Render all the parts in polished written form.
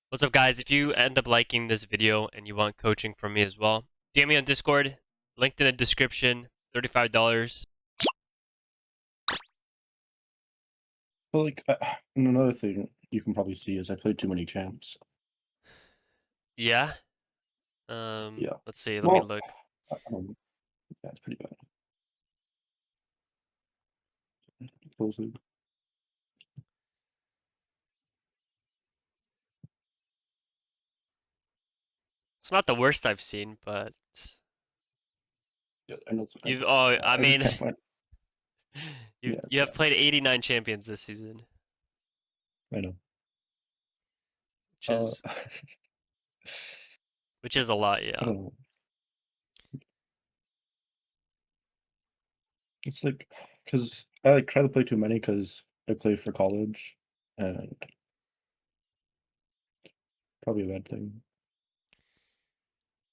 What's up, guys? If you end up liking this video and you want coaching from me as well, DM me on Discord, linked in the description, $35. But like, and another thing you can probably see is I played too many champs. Yeah. Yeah. Let's see. Let me Well, look. yeah, it's pretty bad. Closely. It's not the worst I've seen, but Yeah, I know. you've. Oh, I I just mean, can't find. you Yeah, you have played 89 champions this season, I know. which is I which is a lot. Yeah. don't know. It's like because I like try to play too many because I play for college, and probably a bad thing.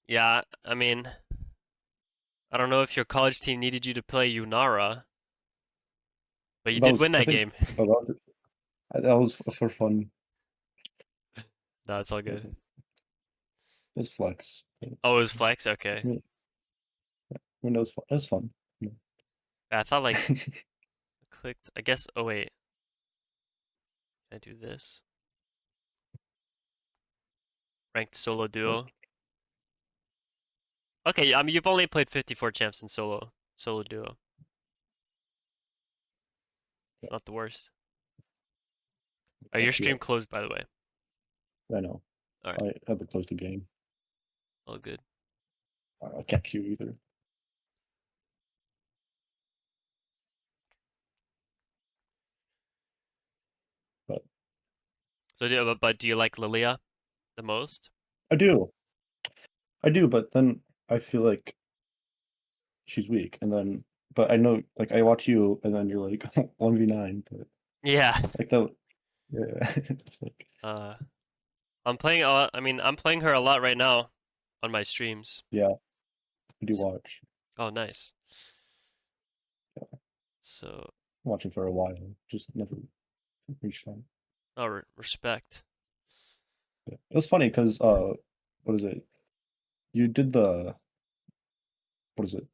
Yeah. I mean, I don't know if your college team needed you to play Unara, but you That did was, win I that think, game. that was for fun. No, it's all I good. think. It's flex. Oh, it was flex. Okay. I mean, that was fun. I thought like clicked. I guess. Oh wait. Can I do this? Ranked solo But duo. Okay, I mean you've only played 54 champs in solo duo. yeah, It's not the worst. Oh, your actually, stream closed by the way. I know. All right, I haven't closed the game. all good. I can't queue either. But But do you like Lillia the most? I do. I do, but then I feel like she's weak, and then but I know like I watch you, and then you're like 1v9, but Yeah. like that. Yeah, it's like Uh, I'm playing a lot. I mean, I'm playing her a lot right now on my streams. yeah, I do watch. Oh, nice. Yeah, So, watching for a while, just never reached out. oh, respect. Yeah. It was funny because what is it? You did the what is it?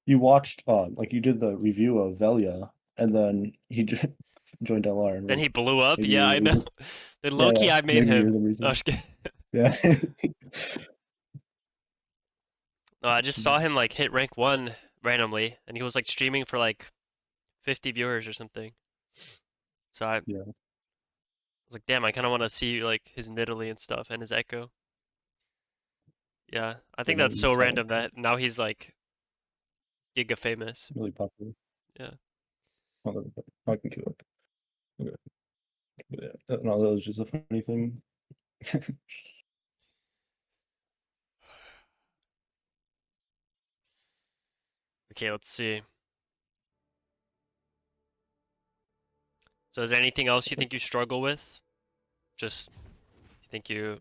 You watched like you did the review of Velia, and then he joined LR, and Then he like blew up. maybe Yeah, you're I the know. reason. Then Yeah, Loki, yeah, I made maybe you're him. the No, I'm reason. just kidding. Yeah. No, I just saw him like hit rank 1 randomly, and he was like streaming for like 50 viewers or something. So I Yeah, was like, damn, I kind of want to see like his Nidalee and stuff and his Echo. Yeah, I yeah, think no, that's so he's random that now he's like giga famous. really popular. Yeah. Hold on, I can queue up. Okay. Yeah. No, that was just a funny thing. Okay, let's see. So is there anything else you think you struggle with? Just you think you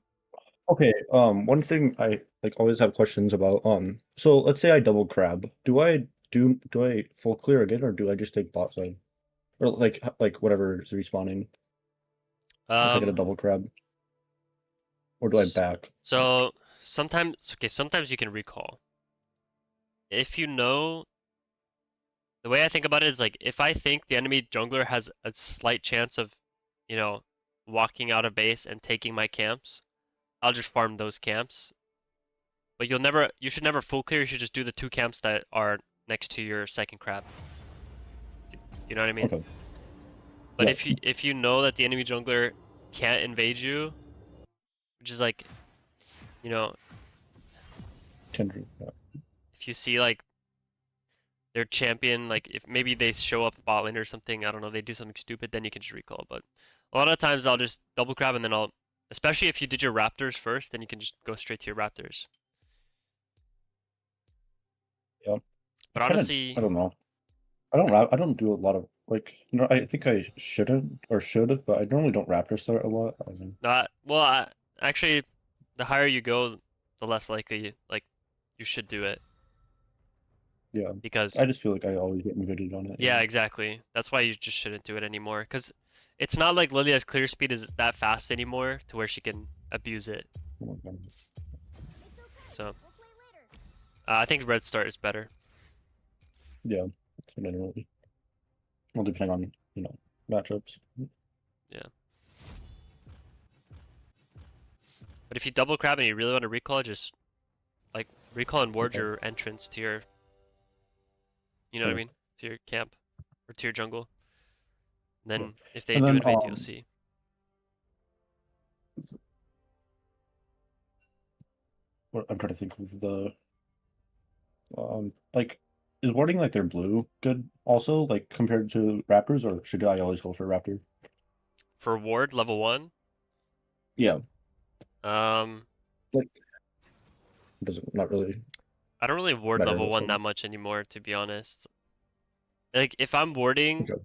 Okay, one thing I like always have questions about. So let's say I double crab. Do I full clear again, or do I just take bot side? Or like whatever is respawning if I get a um double crab? Or do I s- back? so sometimes you can recall. If you know the way I think about it is like if I think the enemy jungler has a slight chance of, you know, walking out of base and taking my camps, I'll just farm those camps. But you should never full clear, you should just do the 2 camps that are next to your second crab. You know what I mean? Okay. But Yeah. if you know that the enemy jungler can't invade you, which is like, you know, Kendrick. Yeah. if you see like their champion, like if maybe they show up bot lane or something, I don't know, they do something stupid, then you can just recall. But a lot of times I'll just double grab and then especially if you did your Raptors first, then you can just go straight to your Raptors. Yeah. But I honestly, don't know. I don't do a lot of like I think I shouldn't or should, but I normally don't raptor start a lot. I mean, not well. Actually, the higher you go, the less likely like you should do it yeah. because I just feel like I always get invaded on it. yeah, Yeah. exactly. That's why you just shouldn't do it anymore. Because It's not like Lilia's clear speed is that fast anymore to where she can abuse it. Oh my God. So I think red start is better. Yeah, that's what I really. Well, depending on matchups. Yeah. But if you double crab and you really want to recall, just like recall and ward Okay. your entrance to your, you know what I Okay. mean, to your camp or to your jungle. And Yeah. then if they And do then invade, you'll see. I'm trying to think of the like is warding like their blue good also like compared to Raptors, or should I always go for Raptor? For ward level 1, Yeah, um, like it doesn't not really I don't really ward matter level this 1 one. that much anymore, to be honest. Like if I'm warding, Okay.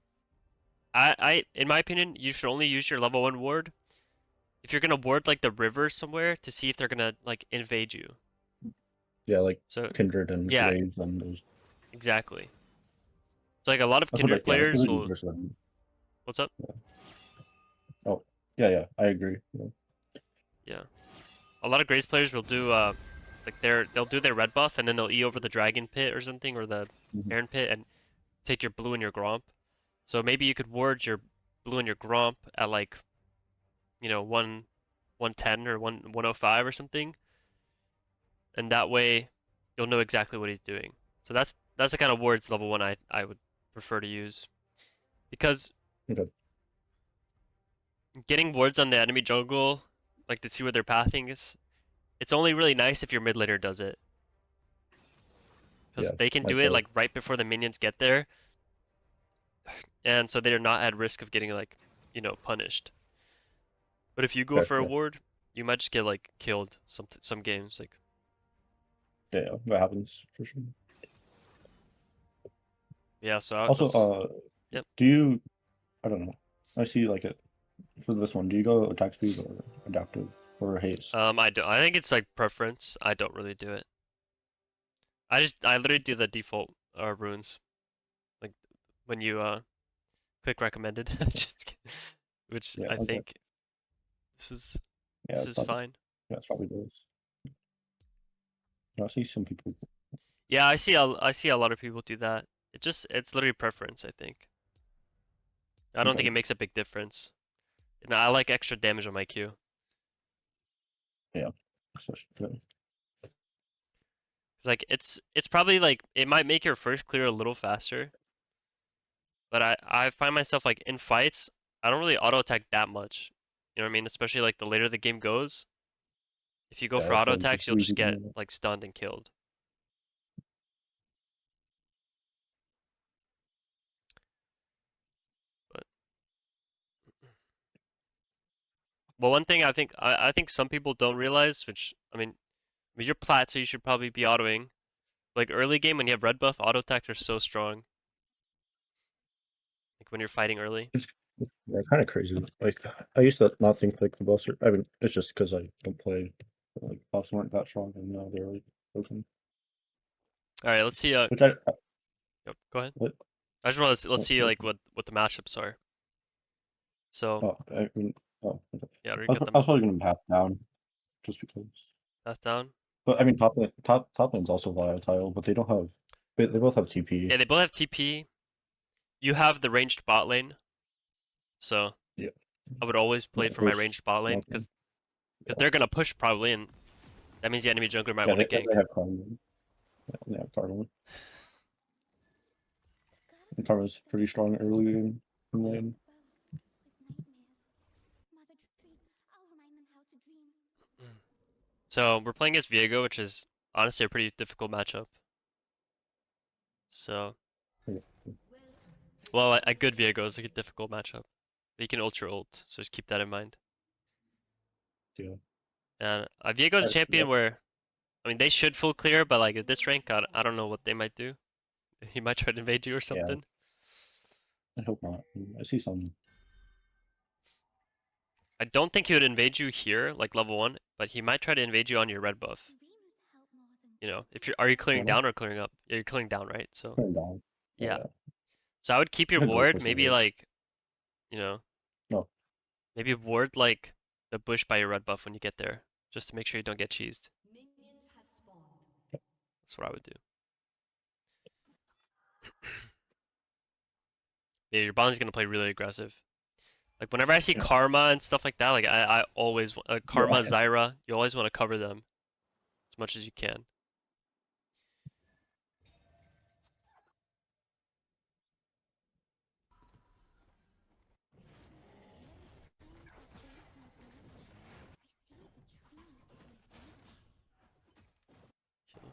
in my opinion, you should only use your level 1 ward if you're gonna ward like the river somewhere to see if they're gonna like invade you. Yeah, like So Kindred and yeah, Graves and those. exactly. So like a lot of That's what Kindred that's players really will. easier for them. What's up? Yeah. Oh, yeah, I agree. Yeah. Yeah, a lot of Grace players will do like they'll do their red buff and then they'll E over the dragon pit or something or the Mhm. Heron pit and take your blue and your Gromp. So maybe you could ward your blue and your Gromp at like 110 or 105 or something, and that way you'll know exactly what he's doing. So that's the kind of wards level 1 I would prefer to use because Okay. getting wards on the enemy jungle like to see where they're pathing is it's only really nice if your mid laner does it because Yeah, they can do like it like right before the minions get there, and so they're not at risk of getting like punished. But if you go fair. for a Yeah, ward, you might just get like killed some games. Like yeah, that happens for sure. yeah, so Also, that's yep. do you? I don't know. I see like it for this one. Do you go attack speed or adaptive or haste? I think it's like preference. I don't really do it. I literally do the default runes like when you click recommended, just which Yeah. I Okay. think this is Yeah, this it's is probably fine. yeah, it's probably those. I see some people. Yeah, I see a lot of people do that. It's literally preference, I think. I don't think Okay. it makes a big difference. And I like extra damage on my Q. Yeah. Especially, yeah. Cause like it's probably like it might make your first clear a little faster, but I find myself like in fights, I don't really auto attack that much. You know what I mean? Especially like the later the game goes. If you go Yeah, for that's auto when attacks, it's you'll easy just to get know. like stunned and killed. But well, one thing I think some people don't realize, which I mean, you're plat, so you should probably be autoing. Like early game when you have red buff, auto attacks are so strong. Like when you're fighting early. It's yeah, kind of crazy. Like I used to not think like the buffs are. I mean, it's just because I don't play. But, like buffs weren't that strong, and now they're like broken. All right, let's see. Which Yep, go ahead. what, I just want to let's see what like what the matchups are. So oh I mean oh okay. yeah, we I got was, I them was probably gonna path down just because. path down. But I mean top lane's also volatile, but they don't have. They both have TP. Yeah, they both have TP. You have the ranged bot lane, so Yeah. I would always Yeah. play for my There's ranged bot lane nothing. because Yeah. they're gonna push probably, and that means the enemy jungler might Yeah. want to They gank. have Karma. Yeah, they have Karma. And Karma's pretty strong early in Yep. lane. So we're playing against Viego, which is honestly a pretty difficult matchup. So Yeah. well, a good Viego is like a difficult matchup. But you can ultra ult, so just keep that in mind. Yeah. And Viego's a Yeah. champion where I mean they should full clear, but like at this rank, I don't know what they might do. He might try to invade you or Yeah. something. I hope not. I see some. I don't think he would invade you here, like level 1, but he might try to invade you on your red buff. If you're, are you clearing Karma down or clearing up? Yeah, you're clearing down, right? So, turn down. yeah. Yeah. So I would keep I your could go ward, for some maybe hit. like, you know, Maybe ward like the bush by your red buff when you get there, just to make sure you don't get cheesed. That's what I would do. Yeah, your Bond's gonna play really aggressive. Like whenever I see Yeah. Karma and stuff like that, like I always Karma, Yeah. Zyra, you always want to cover them as much as you can. Okay.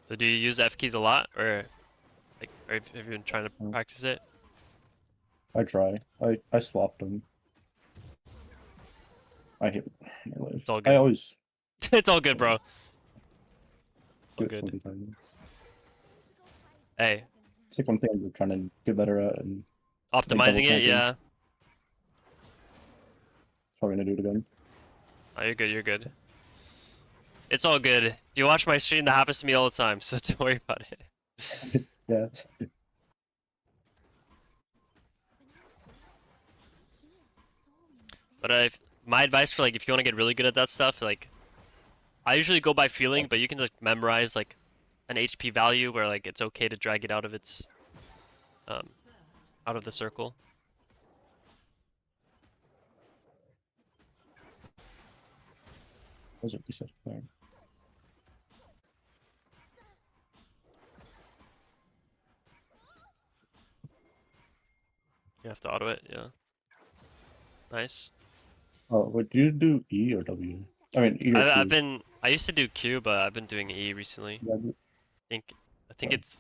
So do you use F keys a lot, or like, or have you been trying to practice it? I try. I swapped them. I hate my life. It's all I good. always It's all good, bro. All do it good. 20 times. Hey, It's like one thing I'm trying to get better at, and like double optimizing it, ganking. yeah. Probably gonna do it again. Oh, you're good, you're good. It's all good. If you watch my stream, that happens to me all the time, so don't worry about it. Yeah. But my advice for like if you want to get really good at that stuff, like I usually go by feeling, but you can just memorize like an HP value where like it's okay to drag it out of its um out of the circle. Was it reset? There. You have to auto it, yeah. Nice. Oh, wait, do you do E or W? I mean E or Q. I used to do Q, but I've been doing E recently. Yeah, think I think it's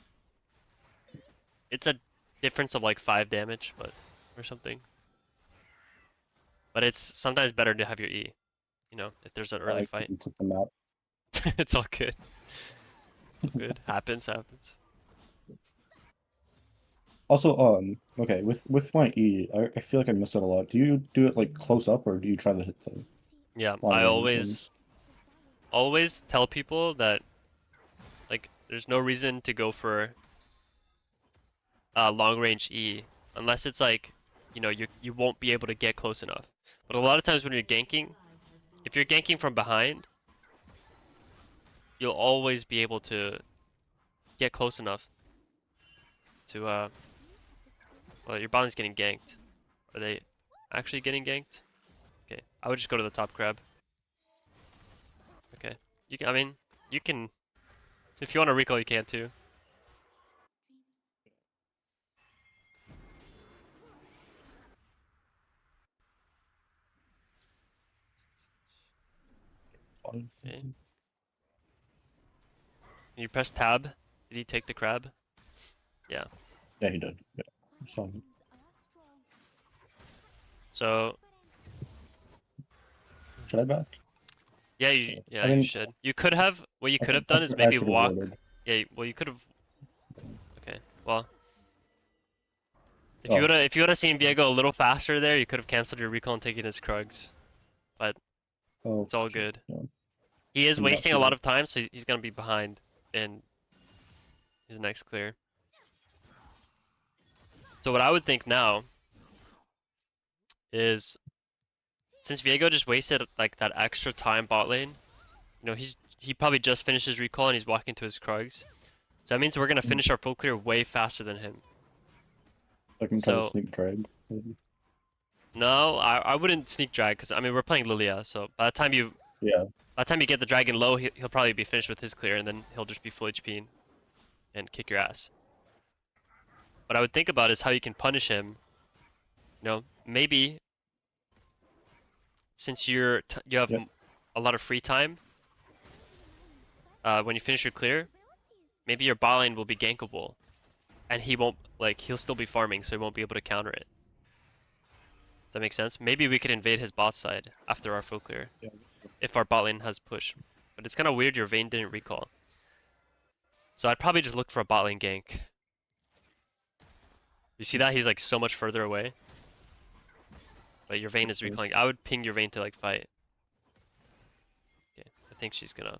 a difference of like 5 damage, but or something. But it's sometimes better to have your E, you know, if there's an early I fight. can click the map. It's all good. It's all good. Happens. Also, okay, with my E, I feel like I miss it a lot. Do you do it like close up, or do you try to hit the Yeah, long I range ones? always tell people that like there's no reason to go for long range E unless it's like, you know, you won't be able to get close enough. But a lot of times when you're ganking, if you're ganking from behind, you'll always be able to get close enough to well, your body's getting ganked. Are they actually getting ganked? Okay, I would just go to the top crab. Okay, you can. I mean, you can. If you want to recall, you can too. Fine. Okay. Can you press tab? Did he take the crab? Yeah. Yeah, he did. Yeah, I saw him. So Should I back? yeah, I you mean, should. You could have what you could have done is I maybe should have walk. waited. Yeah. Well, you could have. Okay. Well, Oh, if you would have seen Viego a little faster there, you could have canceled your recall and taken his Krugs. But oh, it's all shit. good. Yeah, He is maybe not wasting a too lot late. of time, so he's gonna be behind in his next clear. So what I would think now is since Viego just wasted like that extra time bot lane, you know, he probably just finished his recall and he's walking to his Krugs. So that means we're gonna Mm. finish our full clear way faster than him. I can try to So sneak drag. Maybe. no, I wouldn't sneak drag because I mean we're playing Lillia, so Yeah, by the time you get the dragon low, he'll probably be finished with his clear and then he'll just be full HP and kick your ass. What I would think about is how you can punish him. You know, maybe since you have yeah, a lot of free time when you finish your clear, maybe your bot lane will be gankable, and he'll still be farming, so he won't be able to counter it. That makes sense. Maybe we could invade his bot side after our full clear yeah. if our bot lane has push. But it's kind of weird your Vayne didn't recall. So I'd probably just look for a bot lane gank. You see that? He's like so much further away. But your Vayne is recalling. I would ping your Vayne to like fight. Okay, I think she's gonna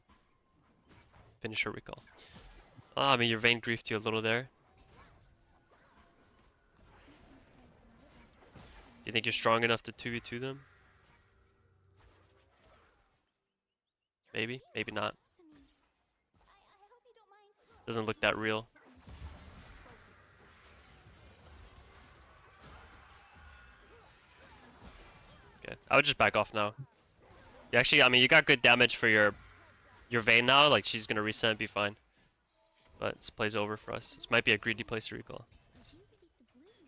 finish her recall. I mean, your Vayne griefed you a little there. Do you think you're strong enough to 2v2 them? Maybe, maybe not. Doesn't look that real. Okay, I would just back off now. You actually, I mean, you got good damage for your Vayne now. Like she's gonna reset and be fine. But this play's over for us. This might be a greedy place to recall.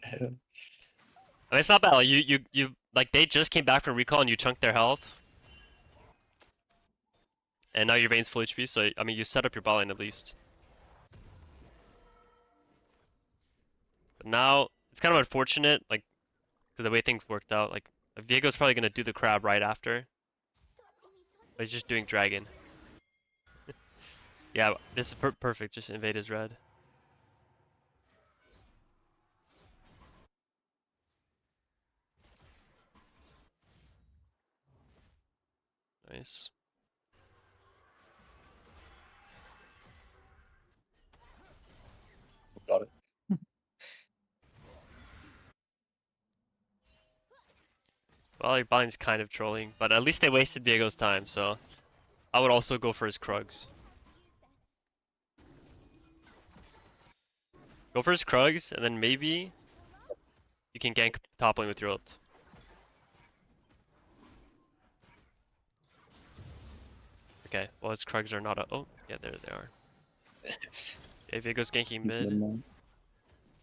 I mean, it's not bad. Like, you like they just came back from recall and you chunked their health, and now your Vayne's full HP. So I mean, you set up your bot lane at least. But now it's kind of unfortunate, like, to the way things worked out. Like, Viego's probably gonna do the crab right after, but he's just doing dragon. Yeah, this is perfect. Just invade his red. Nice. Got it. Well, your blind's kind of trolling, but at least they wasted Viego's time, so I would also go for his Krugs. Go for his Krugs, and then maybe you can gank top lane with your ult. Okay, well his Krugs are not a- oh, yeah, there they are. Okay, Viego's ganking mid.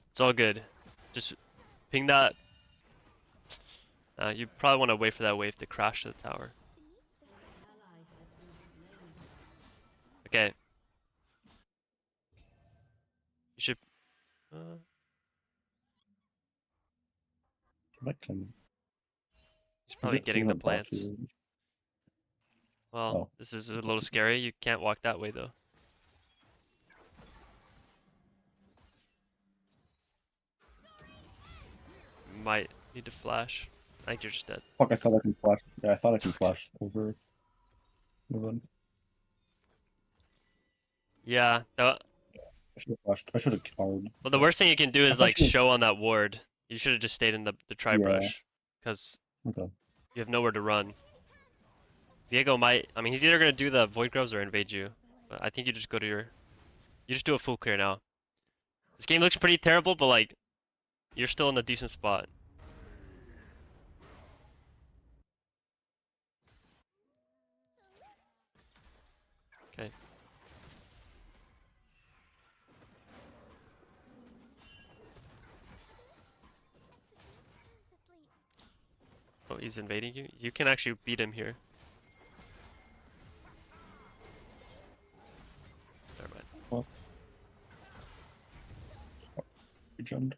It's all good. Just ping that. You probably want to wait for that wave to crash to the tower. Okay. You should... Might come. he's probably getting the plants. Here. Well, Oh. this is a little scary. You can't walk that way though. Might need to flash. I think you're just dead. Fuck, I thought I can flash. Yeah, I thought I can flash over. Yeah. I should have flashed. I should have card. Well, the worst thing you can do is like Especially- show on that ward. You should have just stayed in the tri brush, because Okay. you have nowhere to run. Viego might. I mean, he's either gonna do the void grubs or invade you. But I think you just go to your. You just do a full clear now. This game looks pretty terrible, but like, you're still in a decent spot. Okay. Oh, he's invading you? You can actually beat him here. Never mind. Well. Regened.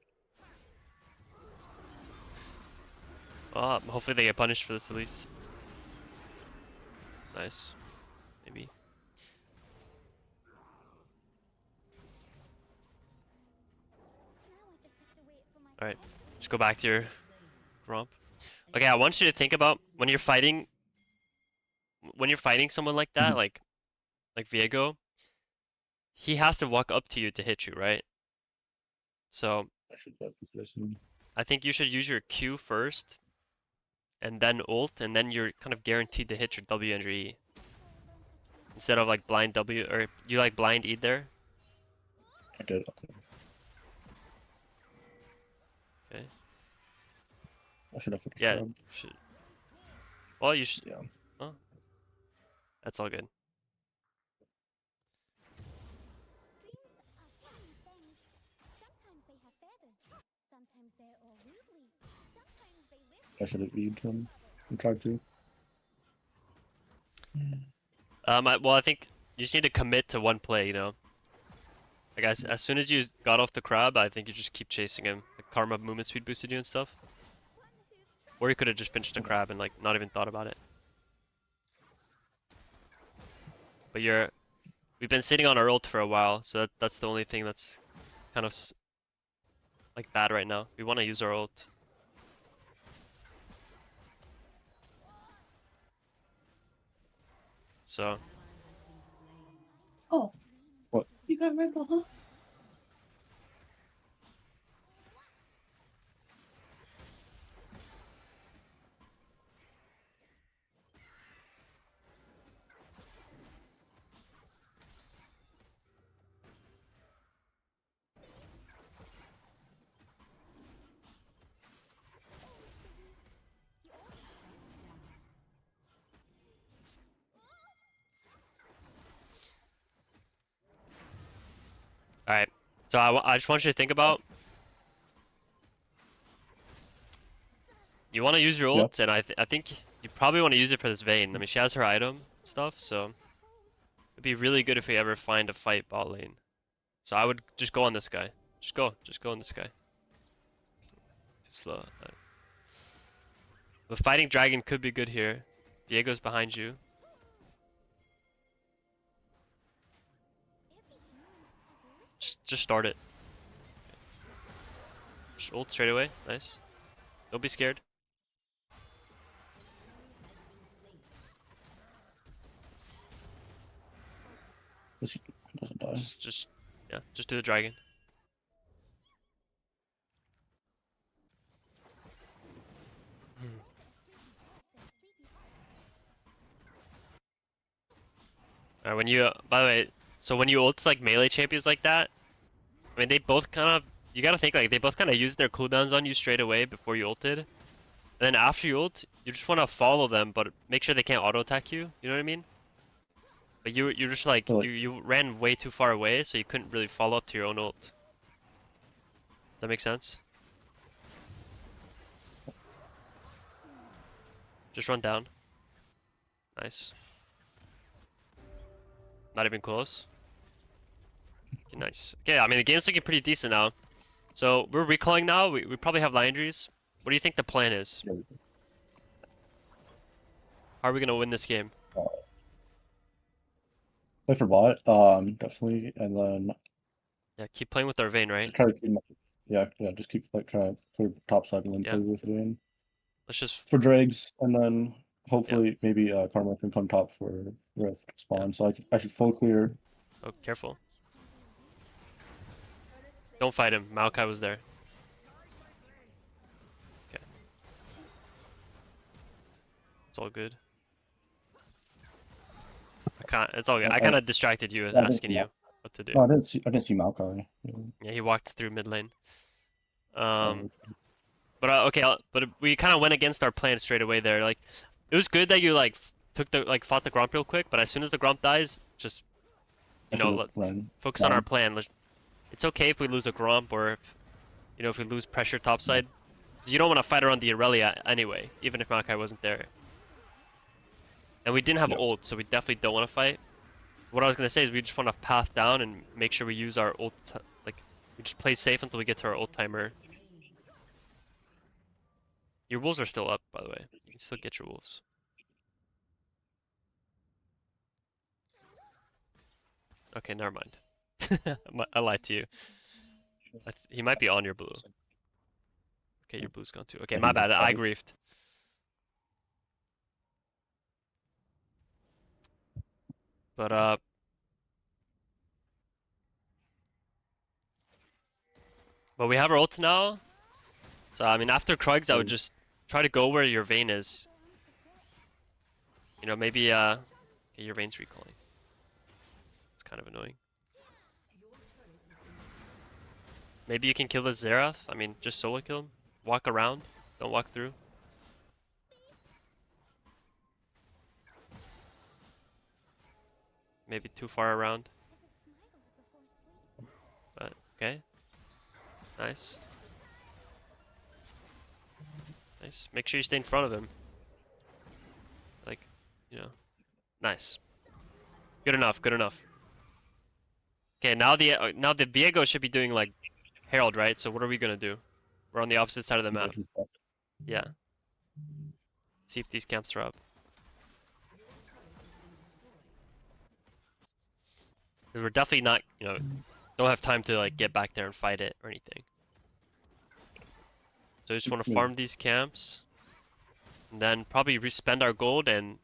Oh, hopefully they get punished for this at least. Nice. Maybe. Alright. Just go back to your romp. Okay, I want you to think about when you're fighting someone like that, like Viego, he has to walk up to you to hit you, right? So I should get this soon. I think you should use your Q first, and then ult, and then you're kind of guaranteed to hit your W and your E. Instead of like blind W, or you like blind E there? I did. Okay. Okay. I should have fixed Yeah. grab. Should... Well, you should. Yeah. Oh. That's all good. I should have E'd him. I tried to. Well, I think you just need to commit to one play, you know? Like, as soon as you got off the crab, I think you just keep chasing him. Like, Karma movement speed boosted you and stuff. Or you could have just finished the crab and, like, not even thought about it. But we've been sitting on our ult for a while, so that's the only thing that's kind of, like, bad right now. We want to use our ult. So. Oh. What? You got Red Bull, huh? Alright, so I just want you to think about, you want to use your Yeah. ult, and I think you probably want to use it for this Vayne. I mean, she has her item and stuff, so it'd be really good if we ever find a fight bot lane. So I would just go on this guy. Just go on this guy. Too slow. But fighting dragon could be good here. Diego's behind you. Just start it. Just ult straight away. Nice. Don't be scared. He doesn't die. Yeah, just do the dragon. Alright, when you, by the way, so when you ult like melee champions like that, I mean, they both kind of, you gotta think like they both kind of use their cooldowns on you straight away before you ulted. And then after you ult, you just want to follow them, but make sure they can't auto attack you. You know what I mean? But you're just like, So, like, you ran way too far away, so you couldn't really follow up to your own ult. Does that make sense? Just run down. Nice. Not even close. Okay, nice. Okay, I mean the game's looking pretty decent now. So we're recalling now. We probably have line injuries. What do you think the plan is? yeah, How are we gonna win this game? play for bot, definitely, and then Yeah, keep playing with our Vayne, right? just try to keep, yeah, just keep like trying to clear top side and then Yeah. play with Vayne Let's just, for dregs, and then yeah. hopefully maybe Karma can come top for Rift Yeah. spawn. So I should full clear. Oh, careful. Don't fight him. Maokai was there. Okay. It's all good. I can't. It's all good. I kind of distracted you with I didn't asking see you what to do. No, I didn't see Maokai. Yeah. Yeah, he walked through mid lane. Um, Oh, but okay, but we kind of went against our plan straight away there. Like, it was good that you like took the fought the Gromp real quick, but as soon as the Gromp dies, just I should have ran focus on our down. plan. It's okay if we lose a Gromp or if we lose pressure topside. You don't want to fight around the Irelia anyway, even if Maokai wasn't there. And we didn't have Yeah. ult, so we definitely don't want to fight. What I was gonna say is we just want to path down and make sure we use our ult, like we just play safe until we get to our ult timer. Your wolves are still up, by the way. You can still get your wolves. Okay, never mind. I lied to you. He might be on your blue. Okay, your blue's gone too. Okay, Yeah, my bad. I griefed. But we have our ult now. So I mean, after Krugs, I would just try to go where your Vayne is. Maybe okay, your Vayne's recalling. It's kind of annoying. Maybe you can kill the Xerath. I mean, just solo kill him. Walk around. Don't walk through. Maybe too far around. But okay. Nice. Nice. Make sure you stay in front of him. Like, nice. Good enough. Good enough. Okay, now the Viego should be doing like Herald, right? So what are we gonna do? We're on the opposite side of the map. Yeah. See if these camps are up. Because we're definitely not, don't have time to like get back there and fight it or anything. So I just want to farm these camps. And then probably respend our gold and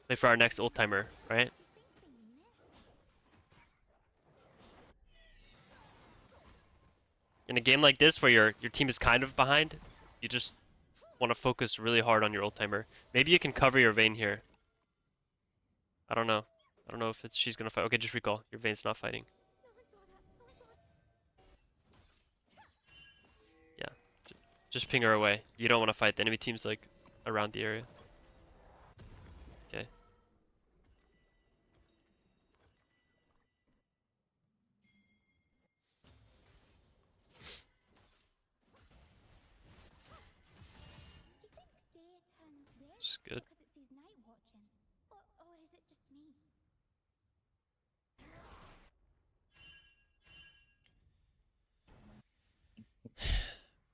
play for our next ult timer, right? in a game like this where your team is kind of behind, you just want to focus really hard on your ult timer. Maybe you can cover your Vayne here. I don't know. I don't know if she's gonna fight. Okay, just recall. Your Vayne's not fighting. Yeah, just ping her away. You don't want to fight. The enemy team's like around the area. Okay. It's good.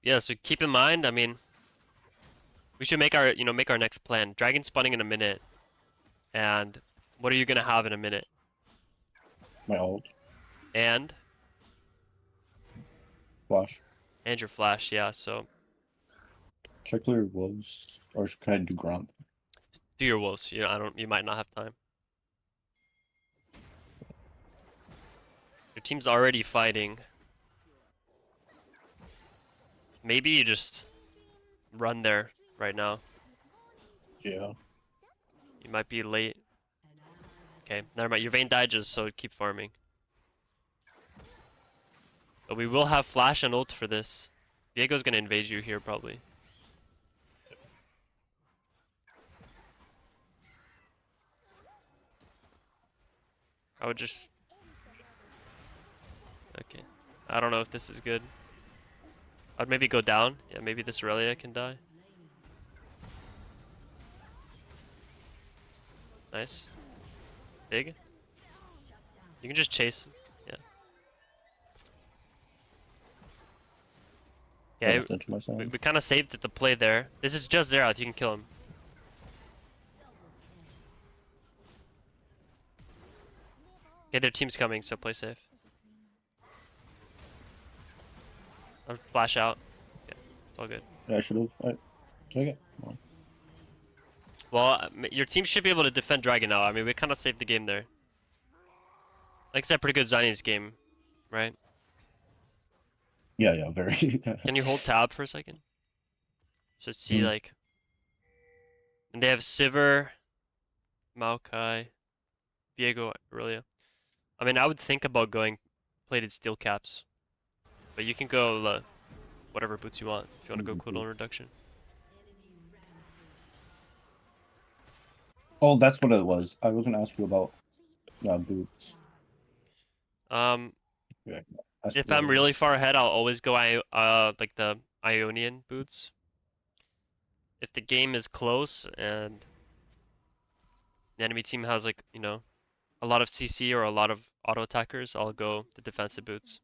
Yeah, so keep in mind, I mean, we should make our, make our next plan. Dragon spawning in a minute. And what are you gonna have in a minute? My ult. And Flash. your flash, yeah, so Check clear wolves. Or can I do Gromp? do your wolves. You might not have time. Your team's already fighting. Maybe you just run there right now. Yeah. You might be late. Okay, never mind. Your Vayne died just so keep farming. But we will have flash and ult for this. Viego's gonna invade you here probably. I would just... Okay. I don't know if this is good. I'd maybe go down. Yeah, maybe this Lillia can die. Nice. Big. You can just chase. Yeah. Okay, Into my side. we kind of saved the play there. This is just Xerath, you can kill him. Okay, their team's coming, so play safe. I'll flash out. Yeah, it's all good. Yeah, I should have. Take it. Come Well, your team should be able to defend Dragon now. I mean, we kind of saved the game there. Like I said, pretty good Zion's game, right? Yeah, very. Can you hold tab for a second? Just see, Mhm. like... And they have Sivir, Maokai, Viego, Aurelia. I mean, I would think about going plated steel caps. But you can go whatever boots you want. If you want to go cooldown reduction. Oh, that's what it was. I was gonna ask you about boots. Um, Yeah, ask if you I'm later. really far ahead, I'll always go like the Ionian boots. If the game is close and the enemy team has like, a lot of CC or a lot of auto attackers, I'll go the defensive boots.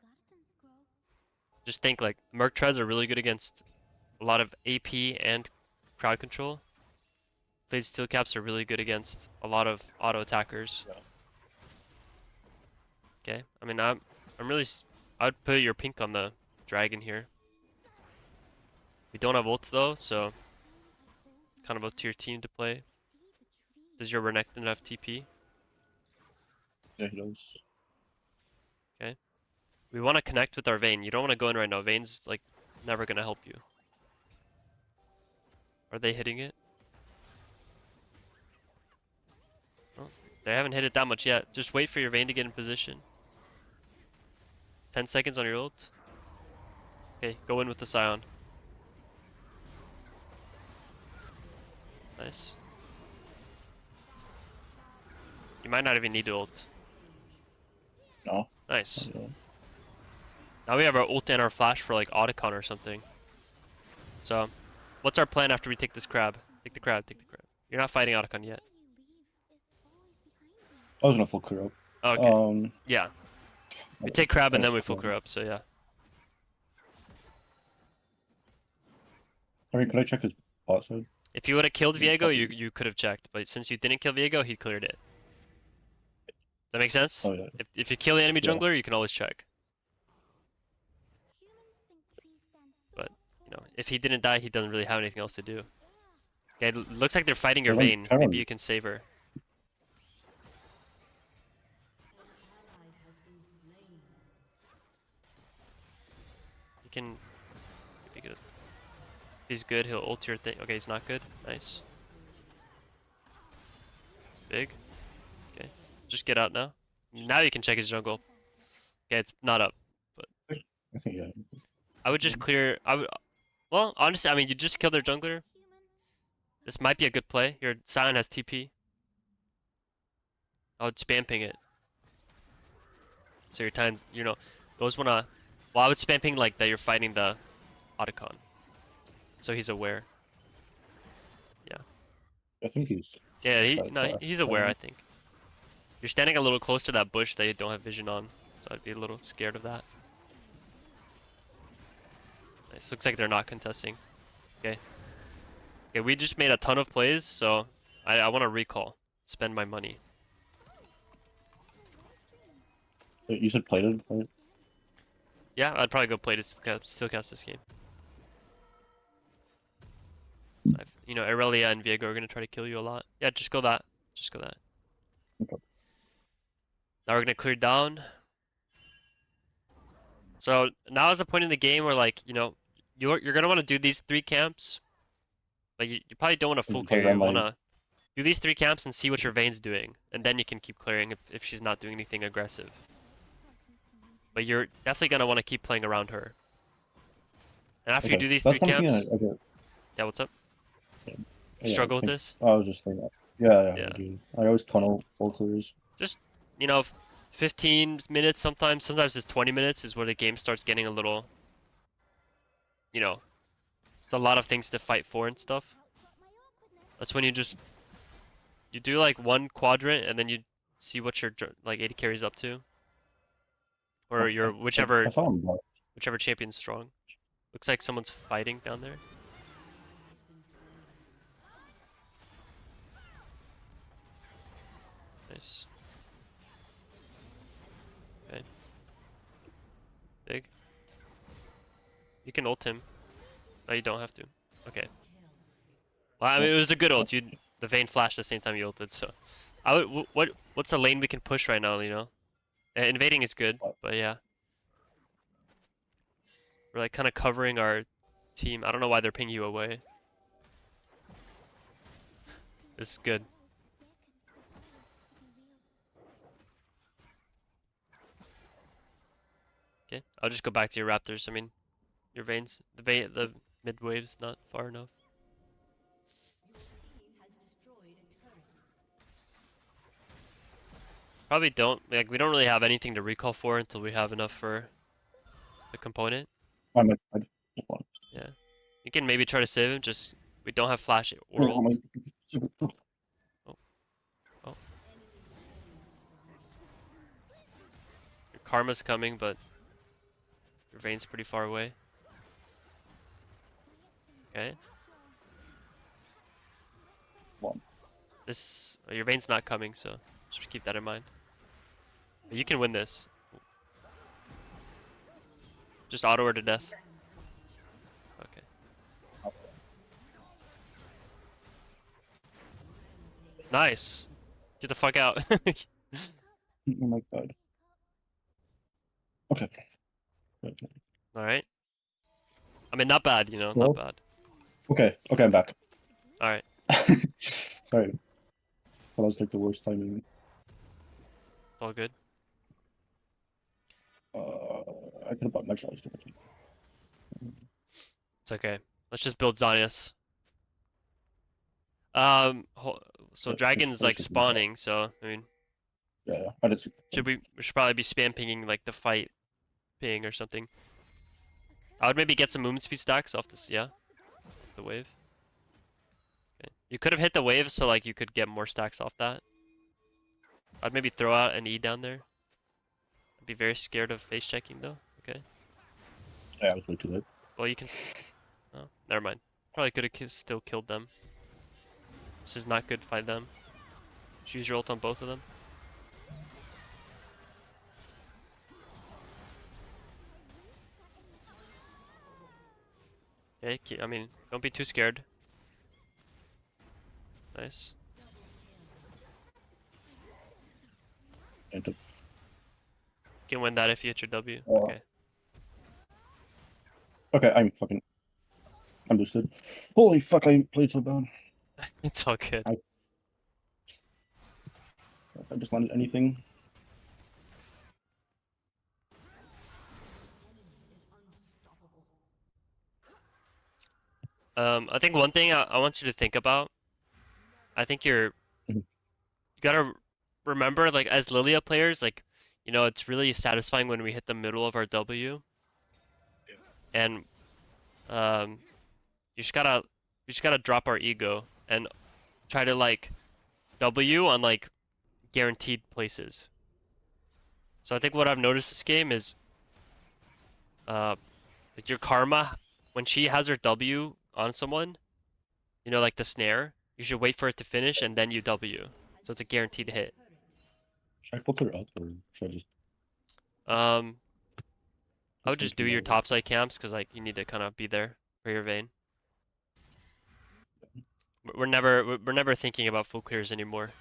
Just think like Merc treads are really good against a lot of AP and crowd control. Plated steel caps are really good against a lot of auto attackers. Yeah. Okay, I mean I'm really I'd put your pink on the dragon here. We don't have ult though, so it's kind of up to your team to play. Does your Renekton have TP? Yeah, he does. Okay. We want to connect with our Vayne. You don't want to go in right now. Vayne's like never gonna help you. Are they hitting it? Oh, they haven't hit it that much yet. Just wait for your Vayne to get in position. 10 seconds on your ult. Okay, go in with the Scion. Nice. You might not even need to ult. No. Nice. Yeah. Now we have our ult and our flash for like Otacon or something. So, what's our plan after we take this crab? Take the crab, take the crab. You're not fighting Otacon yet. I was gonna full clear up. Okay. Yeah. We take crab and Kind then of we full fun. clear up, so yeah. I mean, could I check his bot side? If you would have killed He's Viego, fucking- you could have checked, but since you didn't kill Viego, he cleared it. Does that make sense? Oh yeah. If you kill the enemy Yeah. jungler, you can always check. But, if he didn't die, he doesn't really have anything else to do. Okay, looks like they're fighting your They're Vayne. Charon. Maybe you can save her. can. If he's good, he'll ult your thing. Okay, he's not good. Nice. Big. Okay. Just get out now. Now you can check his jungle. Okay, it's not up. But I think yeah. I would just clear. Well, honestly, I mean, you just killed their jungler. This might be a good play. Your Sion has TP. I would spam ping it. So your times, those wanna. Well, I would spam ping like that. You're fighting the Otacon. So he's aware. Yeah. I think he's. Yeah, That no, far. he's aware. I think. You're standing a little close to that bush that you don't have vision on, so I'd be a little scared of that. Nice. Looks like they're not contesting. Okay. Okay, we just made a ton of plays, so I want to recall. Spend my money. Wait, you said plated, right? Yeah, I'd probably go play to still cast this game. Irelia and Viego are gonna try to kill you a lot. Yeah, just go that. Just go that. Okay. Now we're gonna clear down. So now is the point in the game where you're gonna want to do these 3 camps. Like you probably don't want to full Play clear. around You my. wanna do these 3 camps and see what your Vayne's doing, and then you can keep clearing if she's not doing anything aggressive. But you're definitely gonna want to keep playing around her. And after you Okay, do these 3 that's one thing. camps, Okay. yeah, what's up? Yeah, You yeah, I struggle with think this? I was just thinking. Yeah, Yeah. I do. I always tunnel full clears. Just 15 minutes sometimes it's 20 minutes is where the game starts getting a little, it's a lot of things to fight for and stuff. That's when you do like 1 quadrant and then you see what your like AD carry's up to, or Okay. your I saw him. whichever champion's strong. Looks like someone's fighting down there. Nice. Okay. Big. You can ult him. No, you don't have to. Okay. Well, I mean, it was a good ult. The Vayne flashed the same time you ulted, so. What's a lane we can push right now, Invading is good, but yeah. We're like kind of covering our team. I don't know why they're pinging you away. This is good. Okay, I'll just go back to your Raptors. I mean, your Vaynes, the mid wave's not far enough. Probably don't, we don't really have anything to recall for until we have enough for the component. I might. I just want. Yeah. You can maybe try to save him, just, we don't have flash or Oh ult. my. Oh. Oh. Your Karma's coming, but your Vayne's pretty far away. Okay. Well, Your Vayne's not coming, so just keep that in mind. But you can win this. Just auto her to death. Okay. Nice. Get the fuck out. oh my god. Okay. Alright. I mean, not bad, Well, not bad. Okay. Okay, I'm back. Alright. Sorry. That was like the worst timing. It's all good. I could have bought my choice. It's okay. Let's just build Zanius. So Dragon's like spawning, so I mean, Yeah, I did. we should probably be spam pinging like the fight ping or something. I would maybe get some movement speed stacks off this, yeah, the wave. Okay. You could have hit the wave so like you could get more stacks off that. I'd maybe throw out an E down there. I'd be very scared of face checking though. Okay. Yeah, I was way too late. Well, you can. Oh, never mind. Probably could have still killed them. This is not good. Fight them. Just use your ult on both of them. Okay, I mean, don't be too scared. Nice. And You can win that if you hit your W. Oh. Okay. Okay, I'm boosted. Holy fuck! I played so bad. It's all good. I just landed anything. I think one thing I want you to think about, I think Mhm. you gotta remember, like, as Lillia players, like, it's really satisfying when we hit the middle of our W, and um, you just gotta, drop our ego and try to, like, W on, like, guaranteed places. So I think what I've noticed this game is, uh, like your karma, when she has her W on someone, like the snare, you should wait for it to finish and then you W. So it's a guaranteed hit. Should I filter up or should I Um, I just would just do thinking your about it? topside camps because like you need to kind of be there for your vein. We're never thinking about full clears anymore.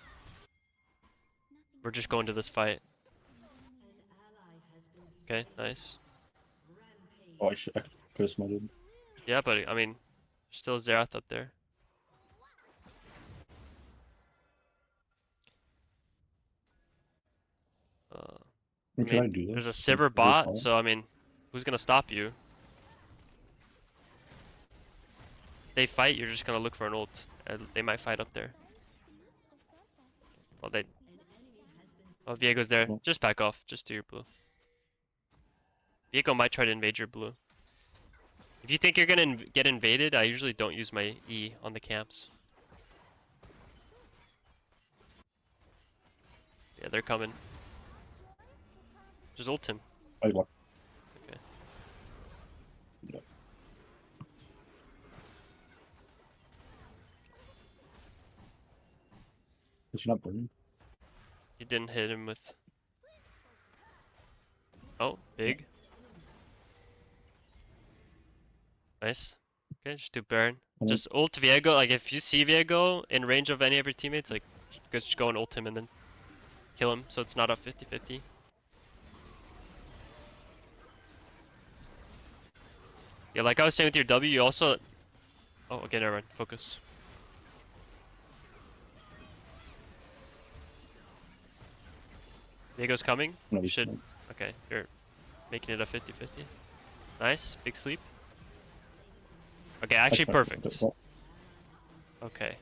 We're just going to this fight. Okay, nice. Oh, I could have smited. Yeah, but I mean, still Zerath up there. I Can mean, I do there's this? a Like, Sivir this bot, ball? so I mean, who's gonna stop you? They fight, you're just gonna look for an ult. And they might fight up there. Well, oh, Viego's there. Oh, Just back off. Just do your blue. Viego might try to invade your blue. If you think you're gonna get invaded, I usually don't use my E on the camps. Yeah, they're coming. Just ult him. I locked. Okay. Yeah. Is she not burning? You didn't hit him with. Oh, Yeah. big. Nice. Okay, just do Baron. And then, Just ult Viego. Like, if you see Viego in range of any of your teammates, like, just go and ult him and then kill him so it's not a 50-50. Yeah, like I was saying with your W, you also. Oh, okay, never mind. Focus. Viego's coming. no, You he's should. not. Okay, you're making it a 50-50. Nice. Big sleep. Okay, I actually smited. Okay, perfect. well, Okay.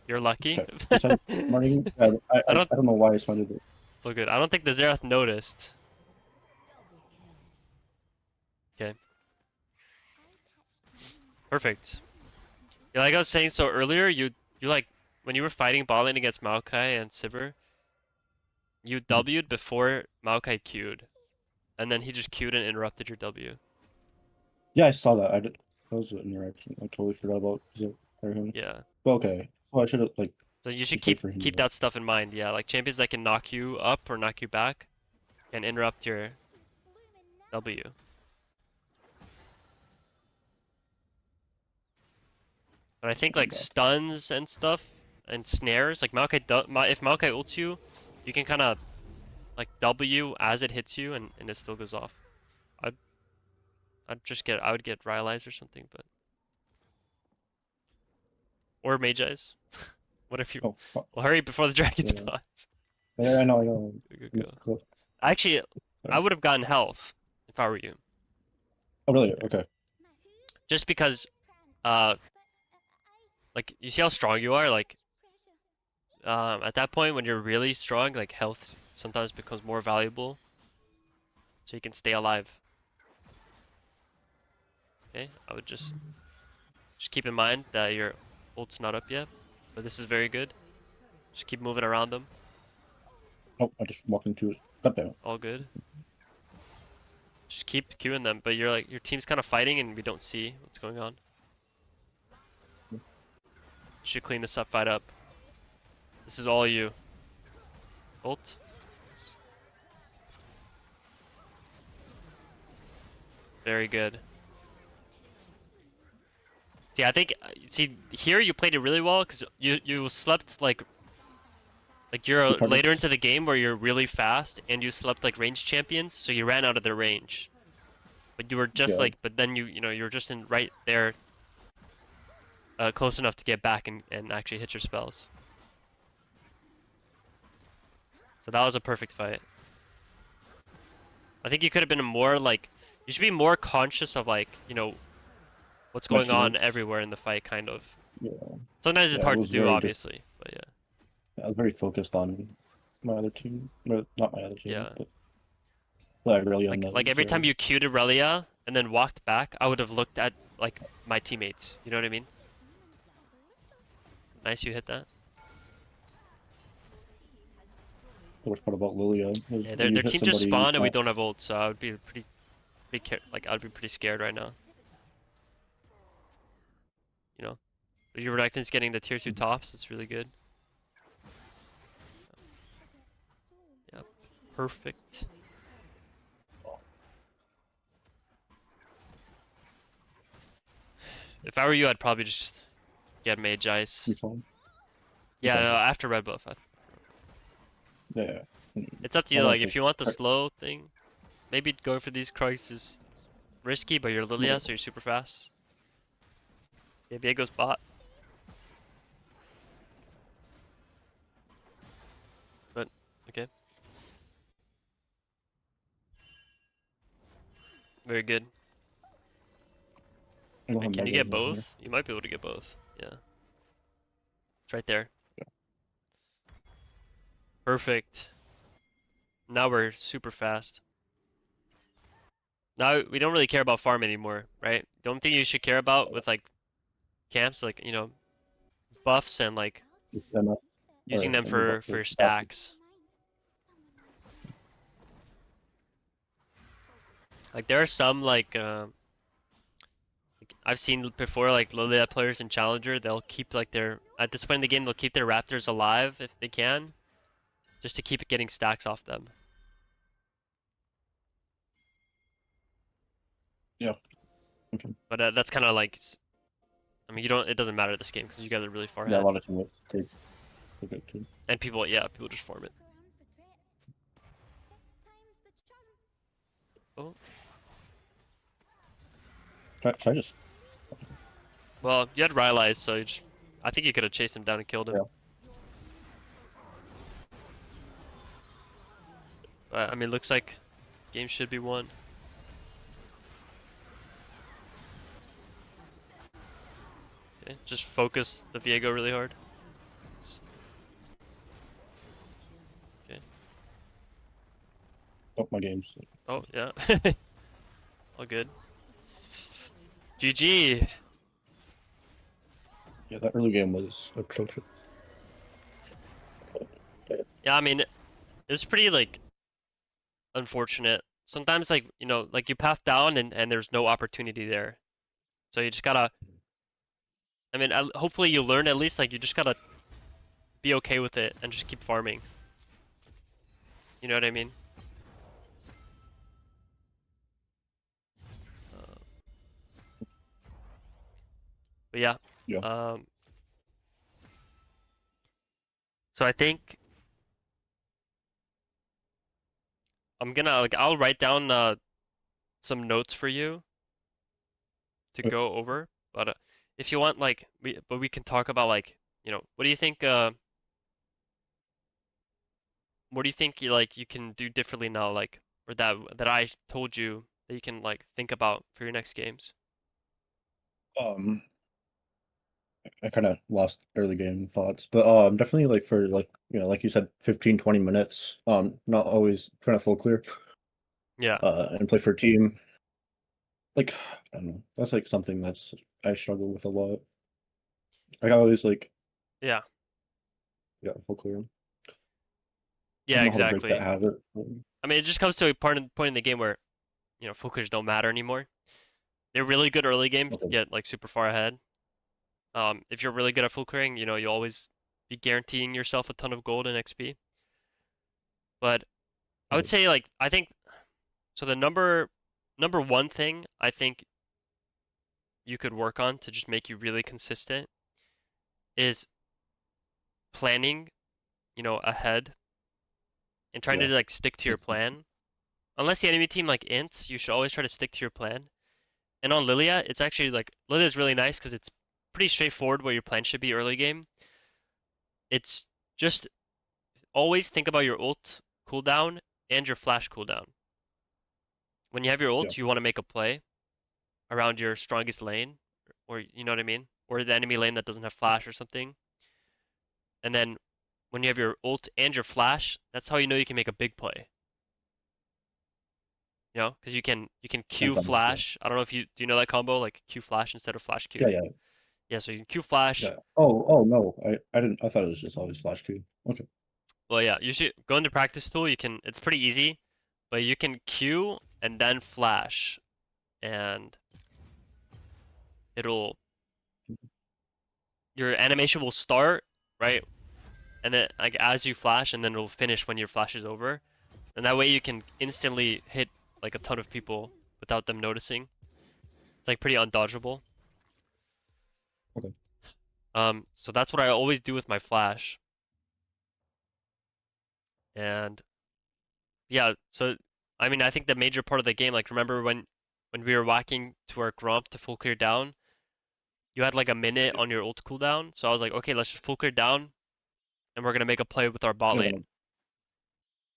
You're lucky. okay. This I'm smiting. Yeah, I don't. I don't know why I smited it. So good. I don't think the Zerath noticed. Okay. Perfect. Yeah, like I was saying so earlier, you like when you were fighting bot lane against Maokai and Sivir, you Mhm. W'd before Maokai Q'd, and then he just Q'd and interrupted your W. Yeah, I saw that. I did. That was an interaction. I totally forgot about it for him. Yeah. But okay. Oh, I should have like So you should just wait keep for him. keep that stuff in mind. Yeah, like champions that can knock you up or knock you back can interrupt your W. But I think I'm like back. stuns and stuff and snares, like if Maokai ults you, you can kind of like W as it hits you and it still goes off. I'd I would get Rylai's or something, but or Mage Eyes. What if you? Oh, fuck. Well, hurry before the dragon Yeah. spawns. Yeah, I know. I know. Go, I'm go, go. close. Actually, I Sorry. would have gotten health if I were you, Oh, really? Okay. just because uh like you see how strong you are. Like at that point when you're really strong, like health sometimes becomes more valuable, so you can stay alive. Okay, I would just keep in mind that your ult's not up yet, but this is very good. Just keep moving around them. Oh, I just walked into it. God damn it. All good. Just keep queuing them, but you're like your team's kind of fighting and we don't see what's going on. Should clean this up, fight up. This is all you. Ult. Very good. See, I think see here you played it really well because you slept like you're Two later targets. into the game where you're really fast and you slept like range champions, so you ran out of their range. but you were just Yeah. like, but then you were just in right there, close enough to get back and actually hit your spells. So that was a perfect fight. I think you could have been more like, you should be more conscious of like, what's My going on teammates. everywhere in the fight, kind of. Yeah. Sometimes it's Yeah, it hard to was do, very just. obviously, but yeah. I was very focused on my other team. No, not my other team, Yeah. but I really on Like the every time zero. you queued Aurelia and then walked back, I would have looked at like my teammates. You know what I mean? Nice, you hit that. The worst part about Lillia is Yeah, when you their hit team just somebody, you spawned and we can't. don't have ult, so I would be like I'd be pretty scared right now. You know, but your Renekton's getting the tier 2 tops. It's really good. Yeah, perfect. If I were you, I'd probably just get Mage Ice. Refund. Yeah, no, Refund. after red buff. Yeah. It's up to I you. want Like, to if take. you want the slow thing, maybe go for these Krugs is risky, but you're Lillia, so you're super fast. Yeah, Viego's bot. But okay, very good. I don't Wait, have can you Mega get in here. both? You might be able to get both. Yeah, it's right there. Perfect. Now we're super fast. Now we don't really care about farm anymore, right? The only thing you should care about with like camps, like buffs and like Just MF using or them move up for to captain. stacks. Like there are some like I've seen before, like Lillia players in Challenger, they'll keep like their at this point in the game they'll keep their Raptors alive if they can, just to keep getting stacks off them. Yeah. Okay. But that's kind of like, I mean, you don't. It doesn't matter this game because you guys are really far Yeah, a ahead, lot of teammates take it too. and people, yeah, people just farm it. Oh, Should I just. well, you had Rylai's, so I think you could have chased him down and killed him. Yeah. But I mean, looks like game should be won. Okay, just focus the Viego really hard. Okay. Oh, my games. Oh yeah. All good. GG. Yeah, that early game was atrocious. Yeah, I mean, it's pretty like unfortunate. Sometimes like, like you path down and there's no opportunity there. So you just gotta, I mean, hopefully you learn at least, like you just gotta be okay with it and just keep farming. You know what I mean? Uh, but yeah. Yeah. Um, so I think I'm gonna like I'll write down some notes for you to go over. But if you want, like, we can talk about like, what do you think? What do you think you can do differently now, like, or that I told you that you can like think about for your next games? Um, I kind of lost early game thoughts, but definitely like for like like you said, 15-20 minutes. Not always trying to full clear. Yeah, And play for a team. Like I don't know. That's like something that's I struggle with a lot. I always like yeah, yeah full clear. I yeah, don't know how to break that exactly. habit. I mean, it just comes to a point in the game where full clears don't matter anymore. They're really good early games to Okay. get like super far ahead. If you're really good at full clearing, you'll always be guaranteeing yourself a ton of gold and XP. But I would Okay. say like I think so. The number one thing I think you could work on to just make you really consistent is planning, ahead and trying to Yeah. like stick to your Like, plan. unless the enemy team like ints, you should always try to stick to your plan. And on Lillia, it's actually like Lillia is really nice because it's pretty straightforward what your plan should be early game. It's just always think about your ult cooldown and your flash cooldown. When you have your Yeah. ult, you want to make a play around your strongest lane, or you know what I mean, or the enemy lane that doesn't have flash or something. And then when you have your ult and your flash, that's how you know you can make a big play. You know, because you can And Q from yeah. flash. I don't know if you know that combo, like Q flash instead of flash Yeah, Q. yeah, Yeah, so you can Q flash. yeah. Oh no. I didn't. I thought it was just always flash Q. Okay. Well, yeah, you should go into practice tool. You can. It's pretty easy, but you can Q and then flash, and it'll your animation will start right, and then like as you flash, and then it'll finish when your flash is over. And that way you can instantly hit like a ton of people without them noticing. It's like pretty undodgeable. Okay. So that's what I always do with my flash. And yeah, so I mean I think the major part of the game, like remember when we were whacking to our Gromp to full clear down, you had like a minute Yeah. on your ult cooldown. So I was like, okay, let's just full clear down and we're gonna make a play with our bot Yeah. lane.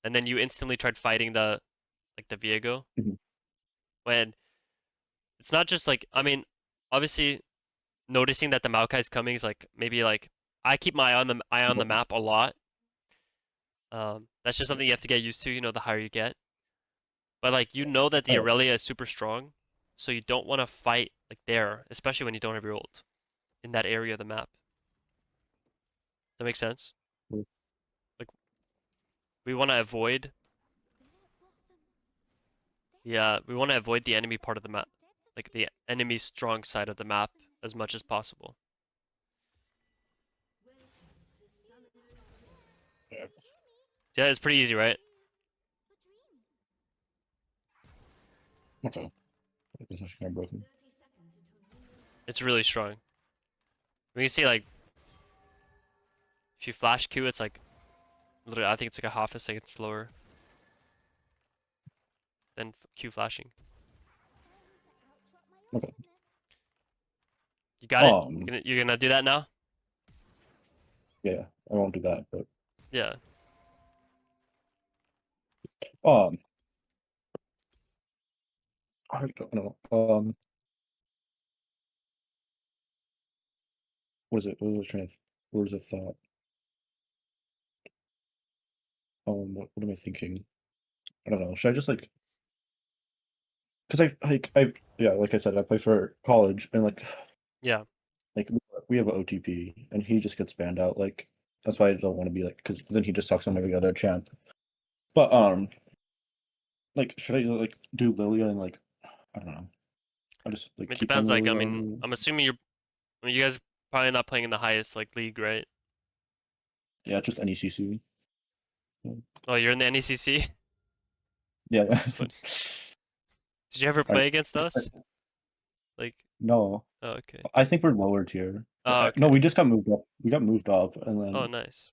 And then you instantly tried fighting the like the Viego. Mhm. When it's not just like I mean, obviously noticing that the Maokai's coming is like maybe like I keep my eye on the Important. map a lot. That's just something you have to get used to, you know, the higher you get. But like you know that the Oh, Aurelia is super strong, so you don't want to fight like there, especially when you don't have your ult in that area of the map. Does that make sense? yeah. Like we want to avoid we want to avoid the enemy part of the map, like the enemy strong side of the map as much as possible. Yeah. Yeah, it's pretty easy, right? Okay. I guess I should kind of broken. It's really strong. We can see like if you flash Q, it's like literally I think it's like a half a second slower than Q flashing. Okay. You got it? Um. You're gonna do that now? Yeah. I won't do that, but Yeah. um. I don't know. What is it? What was I trying to? What was the thought? What am I thinking? I don't know. Should I just like? Because yeah, like I said, I play for college, and Yeah. like we have an OTP, and he just gets banned out. Like that's why I don't want to be like, because then he just talks on every other champ. But like should I like do Lilia and like I don't know. I just like It keep playing depends. Like, I Lilia mean, on. I'm assuming I mean, you guys probably not playing in the highest like league, right? Yeah, just NECC. Yeah, Oh, you're in the NECC? yeah. It's funny. Did you ever I, play against us? Like, no, oh, okay. I think we're lower tier. Oh, No, okay. we just got moved up. We got moved up, and Oh, then nice.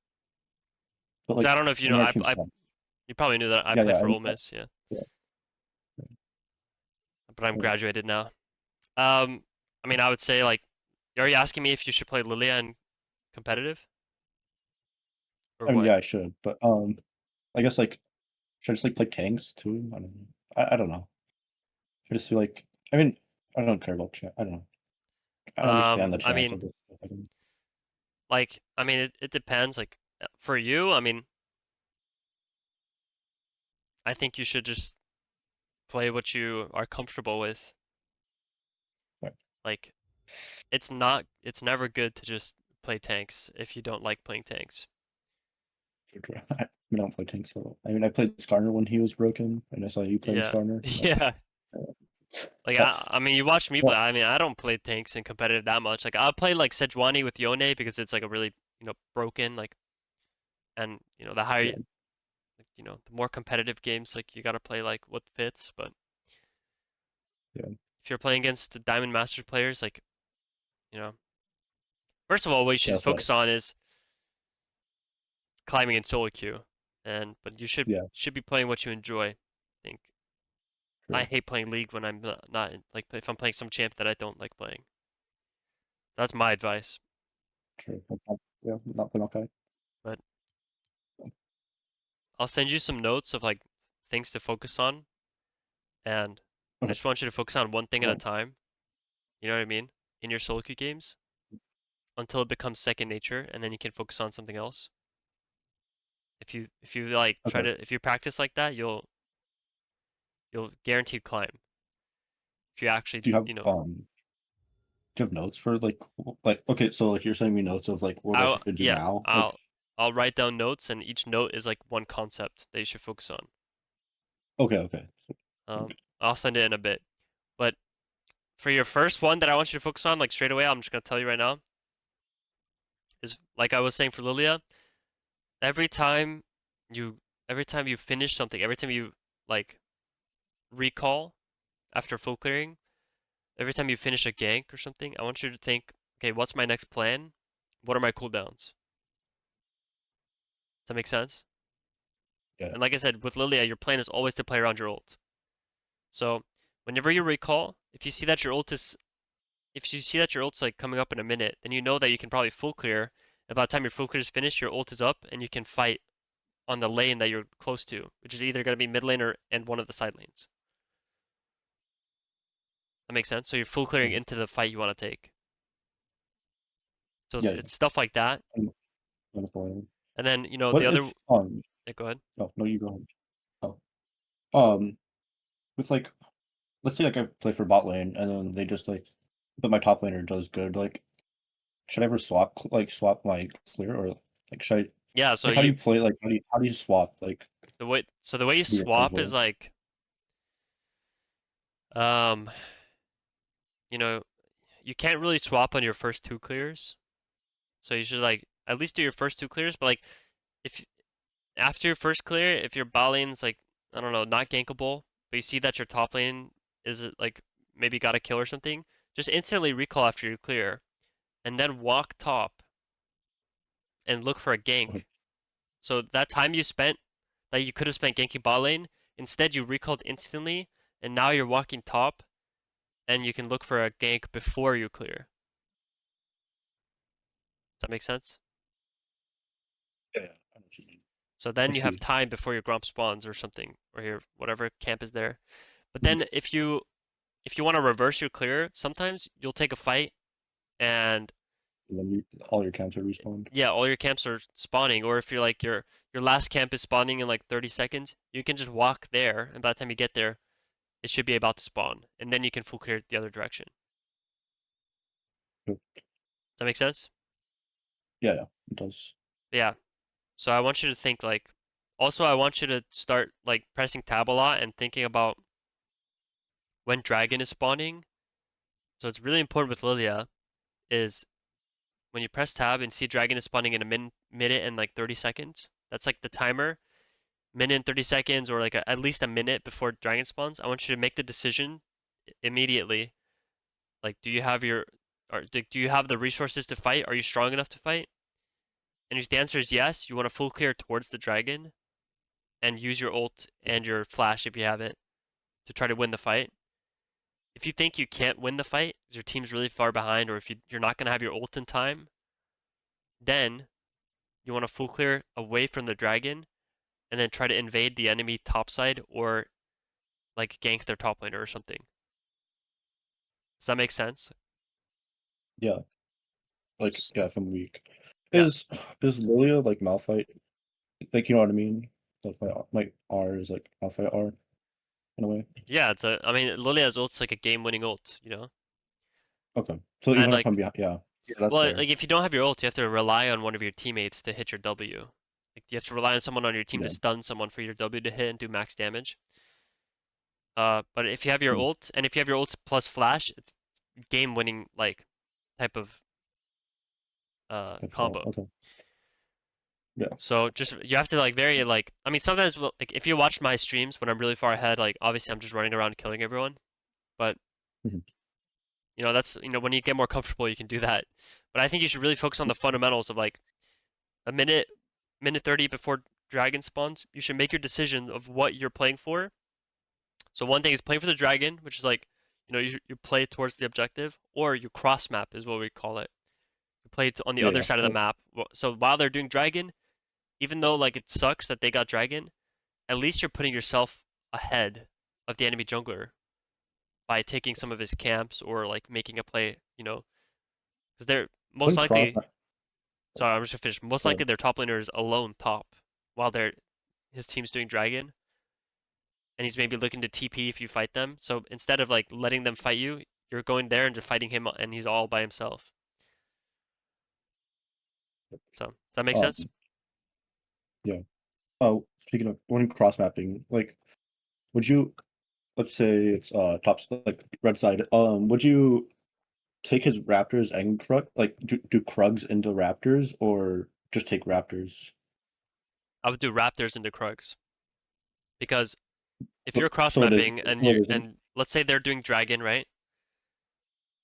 but So I like don't know if you I know. mean our team's I fun. you probably knew that I Yeah, played yeah, for Ole Miss, yeah. yeah, But I'm yeah. graduated now. I mean, I would say like, are you asking me if you should play Lillia in competitive or I mean, what? yeah, I should, but I guess like should I just like play tanks too? I don't know. I don't know. I just feel like I mean I don't care about chat. I don't know. I understand the I chance mean, of this. Stuff, I think. I mean, it depends. Like, for you, I mean, I think you should just play what you are comfortable with. Right. Like, it's never good to just play tanks if you don't like playing tanks. I don't play tanks at all. I mean, I played Skarner when he was broken, and I saw you playing Yeah, Skarner. yeah. Like Uh, I mean, you watch me play. well, I mean, I don't play tanks in competitive that much. Like I'll play like Sejuani with Yone because it's like a really broken like, and the higher yeah, the more competitive games like you gotta play like what fits. But yeah, if you're playing against the Diamond Masters players, like you know, first of all, what you yeah. should That's right. focus on is climbing in solo queue, and but you should Yeah, should be playing what you enjoy, I think. I True. hate playing League when I'm not like if I'm playing some champ that I don't like playing. That's my advice. True. Yeah, not been okay. But I'll send you some notes of like things to focus on, and I Okay. just want you to focus on one thing at a Right. time. You know what I mean? In your solo queue games until it becomes second nature, and then you can focus on something else. If you like try Okay. to if you practice like that, you'll guaranteed climb. If you actually Do you have you know do you have notes for like okay, so like you're sending me notes of like what I I'll should do yeah now? Like I'll write down notes, and each note is like one concept that you should focus on. okay, okay. I'll send it in a bit. But for your first one that I want you to focus on, like straight away, I'm just gonna tell you right now, is like I was saying for Lillia, every time you every time you finish something, every time you like recall after full clearing, every time you finish a gank or something, I want you to think, okay, what's my next plan? What are my cooldowns? Does that make sense? Yeah. And like I said, with Lilia, your plan is always to play around your ult. So whenever you recall, if you see that your ult's like coming up in a minute, then you know that you can probably full clear. And by the time your full clear is finished, your ult is up, and you can fight on the lane that you're close to, which is either going to be mid lane or and one of the side lanes. That makes sense. So you're full clearing Okay. into the fight you want to take. So Yeah, it's stuff like that. yeah. Understanding. And then What the other. if Yeah, go ahead. no, no, you go ahead. Oh. Um with like let's say like I play for bot lane and then they just like but my top laner does good, like should I ever swap my clear or like should I Yeah. So like how do you play like how do you swap like the way you be swap is responsible? like um you know you can't really swap on your first two clears. So you should like at least do your first two clears. But like if after your first clear, if your bot lane's like I don't know not gankable, but you see that your top lane is like maybe got a kill or something, just instantly recall after you clear, and then walk top and look for a Okay. gank. So that time you spent that you could have spent ganking bot lane, instead you recalled instantly, and now you're walking top, and you can look for a gank before you clear. Does that make sense? Yeah, yeah, I know what you mean. So I then you have see. time before your grump spawns or something, or your whatever camp is there. But Mhm. then if you want to reverse your clear, sometimes you'll take a fight and And then all your camps are respawned. yeah, all your camps are spawning, or if you're like your last camp is spawning in like 30 seconds, you can just walk there, and by the time you get there, it should be about to spawn, and then you can full clear the other direction. Yep. Does that make sense? Yeah, yeah, it does. Yeah. So I want you to think like also I want you to start like pressing tab a lot and thinking about when dragon is spawning. So it's really important with Lilia is when you press tab and see dragon is spawning in a minute and like 30 seconds. That's like the timer. Minute and 30 seconds or like at least a minute before dragon spawns. I want you to make the decision immediately. Like do you have do you have the resources to fight? Are you strong enough to fight? And if the answer is yes, you want to full clear towards the dragon and use your ult and your flash if you have it to try to win the fight. If you think you can't win the fight, your team's really far behind, or if you're not going to have your ult in time, then you want to full clear away from the dragon and then try to invade the enemy top side or like gank their top laner or something. Does that make sense? Yeah, like yeah, if I'm weak. Yeah. Is is Lilia like Malphite? Like you know what I mean? Like my R is like Malphite R in a way. Yeah, I mean, Lilia's ult's like a game-winning ult. Okay. So And even if I'm like, behind, yeah, yeah, that's well, fair. like if you don't have your ult, you have to rely on one of your teammates to hit your W. Like you have to rely on someone on your team to Yeah. stun someone for your W to hit and do max damage. But if you have your Mm. ult, and if you have your ult plus flash, it's game-winning like type of That's all. combo. Okay. Yeah. So just you have to like very like I mean sometimes like if you watch my streams when I'm really far ahead, like obviously I'm just running around killing everyone. But Mhm. that's when you get more comfortable you can do that. But I think you should really focus on the fundamentals of like a minute 30 before dragon spawns. You should make your decision of what you're playing for. So one thing is playing for the dragon, which is like, you play towards the objective, or you cross map is what we call it. You play on the Yeah, other yeah. side of the map. So while they're doing dragon, even though like it sucks that they got dragon, at least you're putting yourself ahead of the enemy jungler by taking some of his camps or like making a play, because they're most When cross, likely. Sorry, I'm just gonna finish. Most sorry. likely their top laner is alone top, while his team's doing dragon, and he's maybe looking to TP if you fight them. So instead of like letting them fight you, you're going there and just fighting him, and he's all by himself. So does that make sense? Um, yeah. Oh, speaking of when cross mapping, like, would you let's say it's top like red side, would you take his raptors and Krug like do Krugs into raptors or just take raptors? I would do Raptors into Krugs because if So you're cross so it is mapping so it isn't. and let's say they're doing dragon, right?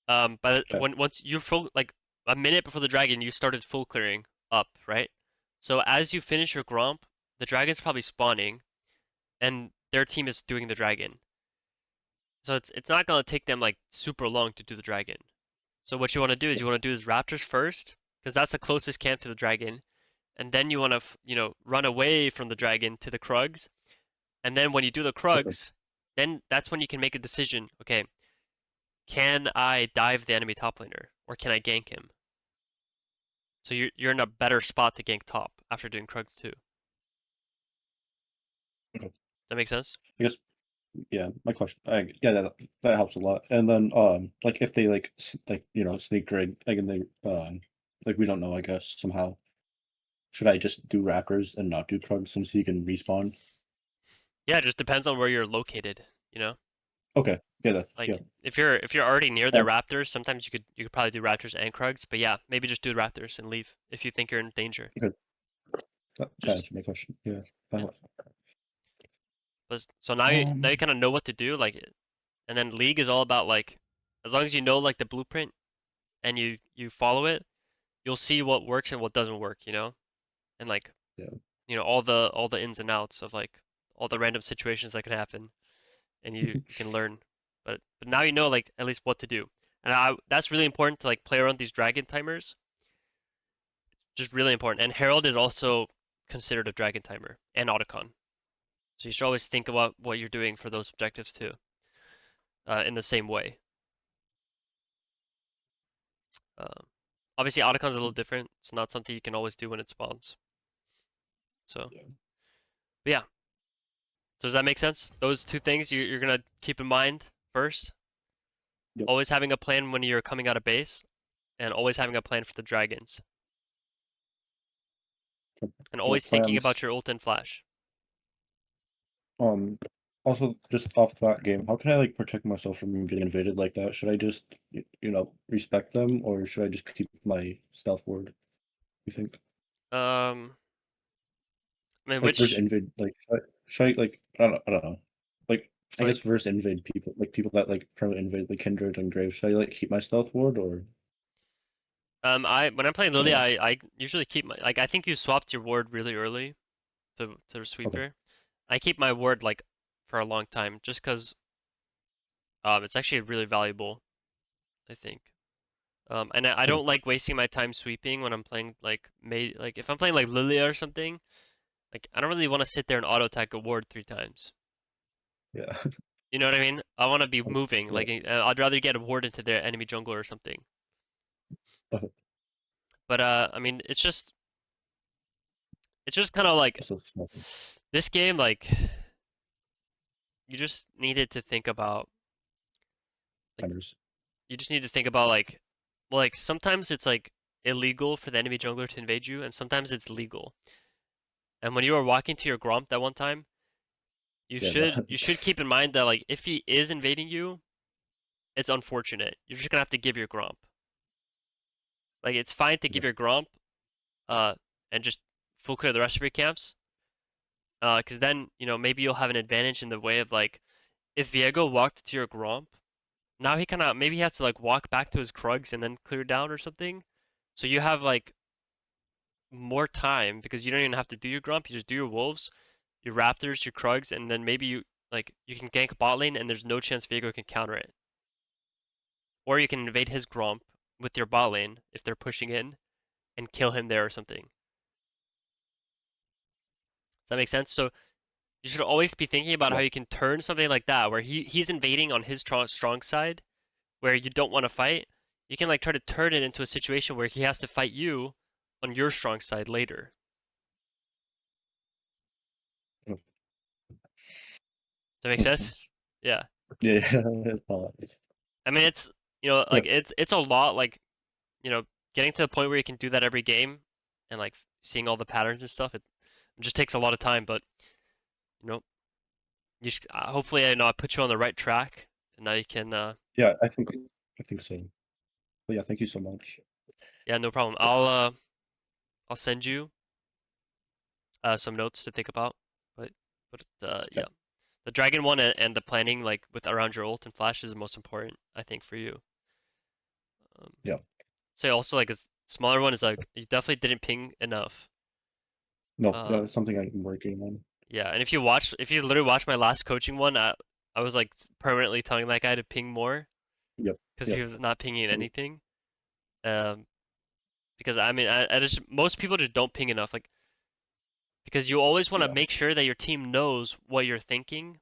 But Okay. once you're full, like a minute before the dragon, you started full clearing up, right? So as you finish your Gromp, the dragon's probably spawning, and their team is doing the dragon. So it's not gonna take them like super long to do the dragon. So what you want to do is you want to do is Raptors first, because that's the closest camp to the dragon, and then you want to run away from the dragon to the Krugs, and then when you do the Okay. Krugs, then that's when you can make a decision. Okay, can I dive the enemy top laner, or can I gank him? So you're in a better spot to gank top after doing Krugs too. Does Okay. that make sense? I guess yeah. My question. Yeah, that helps a lot. And then like if they like like sneak drag like and they like we don't know I guess somehow. Should I just do raptors and not do Krugs since he can respawn? Yeah, it just depends on where you're located. You know, Okay. Yeah. Yeah. like if you're already near the Um, Raptors, sometimes you could probably do Raptors and Krugs. But yeah, maybe just do Raptors and leave if you think you're in danger. okay. That Just answered my question. Yeah. That yeah. helps. But so now you Um. kind of know what to do. Like, and then League is all about like, as long as you know like the blueprint and you follow it, you'll see what works and what doesn't work. And like Yeah. all the ins and outs of like all the random situations that can happen, and you can learn. But now you know like at least what to do, and that's really important to like play around these dragon timers. Just really important. And Herald is also considered a dragon timer and Otacon, so you should always think about what you're doing for those objectives too, in the same way. Um, Obviously, Otacon's a little different. It's not something you can always do when it spawns. So, Yeah. but yeah. So does that make sense? Those two things you're gonna keep in mind first. Yep. Always having a plan when you're coming out of base, and always having a plan for the dragons, and Yeah. always thinking Plans. about your ult and flash. Um, Also, just off that game, how can I like protect myself from getting invaded like that? Should I just, respect them, or should I just keep my stealth word? You think? Um, I mean, Like versus which invade, like should I like I don't know. Like I so guess like versus invade people, like people that like permanently invade like Kindred and Grave. Should I like keep my stealth ward or I when I'm playing I don't Lillia, know? I usually keep my like I think you swapped your ward really early to Okay. sweeper. I keep my ward like for a long time just because it's actually really valuable. I think. And I Okay. don't like wasting my time sweeping when I'm playing like if I'm playing like Lillia or something. Like I don't really want to sit there and auto attack a ward 3 times. Yeah. You know what I mean? I want to be moving. Yeah. Like I'd rather get a ward into their enemy jungler or something. Okay. But I mean, it's just kind of like That's a small thing. this game. Like you just needed to think about like Timers. you just need to think about like well, like sometimes it's like illegal for the enemy jungler to invade you, and sometimes it's legal. And when you were walking to your Gromp that one time, you Yeah. should That. you should keep in mind that like if he is invading you, it's unfortunate. You're just gonna have to give your Gromp. Like it's fine to give Okay. your Gromp, uh, and just full clear the rest of your camps. Because then maybe you'll have an advantage in the way of like if Viego walked to your Gromp, now he kind of maybe he has to like walk back to his Krugs and then clear down or something. So you have like more time because you don't even have to do your Gromp. You just do your Wolves, your Raptors, your Krugs, and then maybe you like you can gank bot lane and there's no chance Viego can counter it. Or you can invade his Gromp with your bot lane if they're pushing in and kill him there or something. Does that make sense? So you should always be thinking about how Yeah. you can turn something like that where he's invading on his strong side where you don't want to fight. You can like try to turn it into a situation where he has to fight you on your strong side later. Yeah, Does that make that makes sense? sense. Yeah. Yeah, yeah, it's all that is. I mean it's like Okay. it's a lot like getting to the point where you can do that every game and like seeing all the patterns and stuff. It just takes a lot of time, but you know you just, hopefully I put you on the right track and now you can Yeah, I think so. But yeah, thank you so much. yeah, no problem. I'll send you some notes to think about. But Yeah, yeah, the dragon one and the planning like with around your ult and flash is the most important, I think, for you. Um, yeah. so also like a smaller one is like you definitely didn't ping enough. No, yeah, Um, it's something I'm working on. yeah, and if you literally watch my last coaching one, I was like permanently telling that guy to ping more Yep, because he yep. was not pinging Okay. anything. Um, because I mean, I just most people just don't ping enough. Like because you always want to Yeah, make sure that your team knows what you're thinking.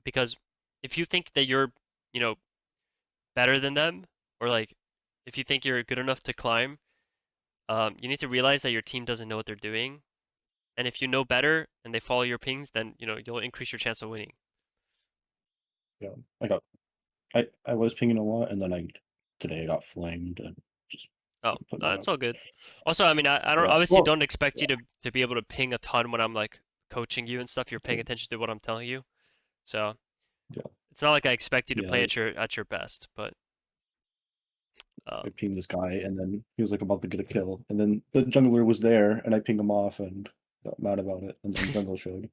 Because if you think that you're, you know, better than them, or like if you think you're good enough to climb, you need to realize that your team doesn't know what they're doing. And if you know better and they follow your pings, then you'll increase your chance of winning. yeah. I was pinging a lot, and then today I got flamed and just Oh, put no, that it's out. all good. Also, I mean, I don't Yeah. obviously Well, don't expect yeah. you to be able to ping a ton when I'm like coaching you and stuff. You're paying Okay. attention to what I'm telling you, so Yeah. it's not like I expect you to Yeah. play at your best. But I um, pinged this guy, and then he was like about to get a kill, and then the jungler was there, and I pinged him off and got mad about it, and then jungle showed.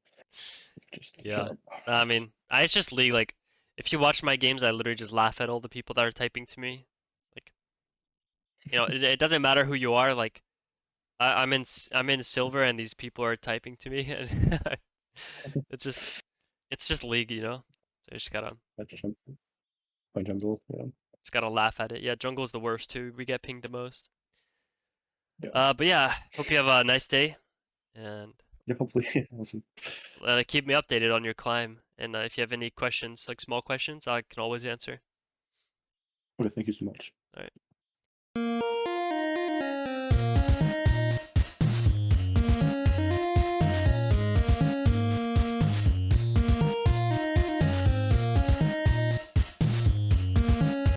Just shut yeah, up. I mean, it's just league. Like, if you watch my games, I literally just laugh at all the people that are typing to me. Like, it doesn't matter who you are. Like, I'm in silver, and these people are typing to me, and it's just league, So you I just my jungle. Yeah. just gotta laugh at it. Yeah, jungle's the worst too. We get pinged the most. Yeah. But yeah, hope you have a nice day, and Yeah. Hopefully, awesome. keep me updated on your climb. And if you have any questions, like small questions, I can always answer. Okay. Thank you so much. All right.